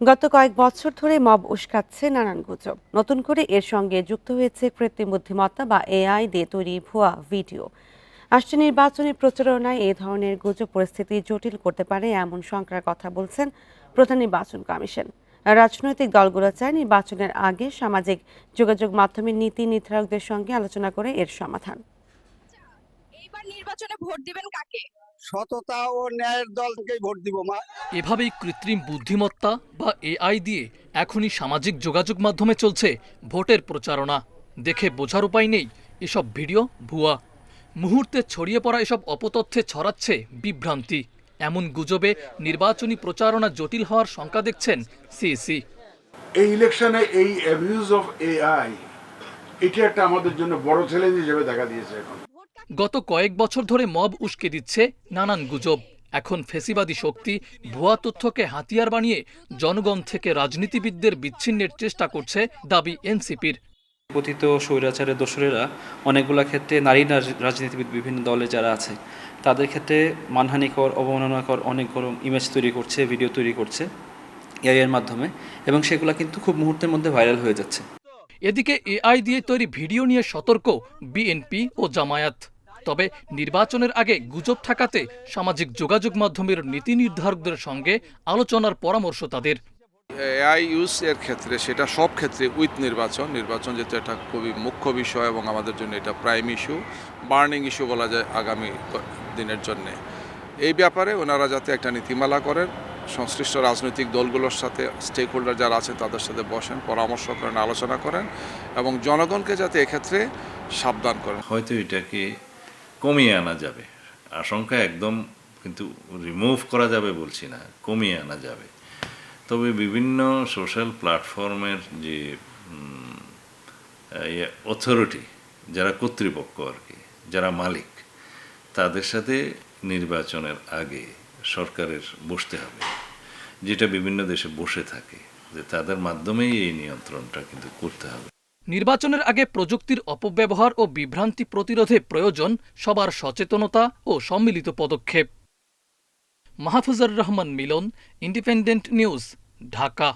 গত কয়েক বছর ধরে মব উস্কাচ্ছে নানান গুজব। নতুন করে এর সঙ্গে যুক্ত হয়েছে কৃত্রিম বুদ্ধিমত্তা বা এআই দিয়ে তৈরি ভুয়া ভিডিও। আসছে নির্বাচনী প্রচারণায় এ ধরনের গুজব পরিস্থিতি জটিল করতে পারে এমন শঙ্কার কথা বলছেন প্রধান নির্বাচন কমিশন। রাজনৈতিক দলগুলো চায় নির্বাচনের আগে সামাজিক যোগাযোগ মাধ্যমের নীতি নির্ধারকদের সঙ্গে আলোচনা করে এর সমাধান। এইবার নির্বাচনে ভোট দিবেন কাকে? সততা ও ন্যায়ের দলকেই ভোট দিব মা। এভাবেই কৃত্রিম বুদ্ধিমত্তা বা এআই দিয়ে এখনই সামাজিক যোগাযোগ মাধ্যমে চলছে ভোটের প্রচারণা। দেখে বোঝার উপায় নেই এসব ভিডিও ভুয়া। মুহূর্তে ছড়িয়ে পড়া এসব অপতথ্যে ছড়াচ্ছে বিভ্রান্তি। এমন গুজবে নির্বাচনী প্রচারণা জটিল হওয়ার শঙ্কা দেখছেন সিইসি। এই ইলেকশনে এই অ্যাবিউজ অফ এআই এটা একটা আমাদের জন্য বড় চ্যালেঞ্জ হিসেবে দেখা দিয়েছে এখন। গত কয়েক বছর ধরে মব উস্কে দিচ্ছে নানান গুজব। এখন ফেসিবাদী শক্তি ভুয়া তথ্যকে হাতিয়ার বানিয়ে জনগণ থেকে রাজনীতিবিদদের বিচ্ছিন্নের চেষ্টা করছে দাবি এনসিপির। পতিত স্বৈরাচারের দোসরেরা অনেকগুলো ক্ষেত্রে নারী রাজনীতিবিদ বিভিন্ন দলে যারা আছে তাদের ক্ষেত্রে মানহানিকর অবমাননাকর অনেক গরম ইমেজ তৈরি করছে, ভিডিও তৈরি করছে এআই এর মাধ্যমে, এবং সেগুলো কিন্তু খুব মুহূর্তের মধ্যে ভাইরাল হয়ে যাচ্ছে। এদিকে এআই দিয়ে তৈরি ভিডিও নিয়ে সতর্ক বিএনপি ও জামায়াত। তবে নির্বাচনের আগে গুজব ঠেকাতে সামাজিক যোগাযোগ মাধ্যমের নীতি নির্ধারকদের সঙ্গে আলোচনার পরামর্শ তাদের। এআই ইউজ এর ক্ষেত্রে সেটা সব ক্ষেত্রে উইথ নির্বাচন যেহেতু এটা খুবই মুখ্য বিষয় এবং আমাদের জন্য এটা প্রাইম ইস্যু, বার্নিং ইস্যু বলা যায় আগামী দিনের জন্যে। এই ব্যাপারে ওনারা যাতে একটা নীতিমালা করেন, সংশ্লিষ্ট রাজনৈতিক দলগুলোর সাথে স্টেক হোল্ডার যারা আছেন তাদের সাথে বসেন, পরামর্শ করেন, আলোচনা করেন এবং জনগণকে যাতে এক্ষেত্রে সাবধান করেন। হয়তো এটাকে কমিয়ে আনা যাবে, আশঙ্কা একদম কিন্তু রিমুভ করা যাবে বলছি না, কমিয়ে আনা যাবে। তবে বিভিন্ন সোশ্যাল প্ল্যাটফর্মের যে অথরিটি, যারা কর্তৃপক্ষ আর কি, যারা মালিক, তাদের সাথে নির্বাচনের আগে সরকারের বসতে হবে, যেটা বিভিন্ন দেশে বসে থাকে, যে তাদের মাধ্যমেই এই নিয়ন্ত্রণটা কিন্তু করতে হবে। নির্বাচনের আগে প্রযুক্তির অপব্যবহার ও বিভ্রান্তি প্রতিরোধে প্রয়োজন সবার সচেতনতা ও সম্মিলিত পদক্ষেপ। মাহফুজুর রহমান মিলন, ইন্ডিপেন্ডেন্ট নিউজ, ঢাকা।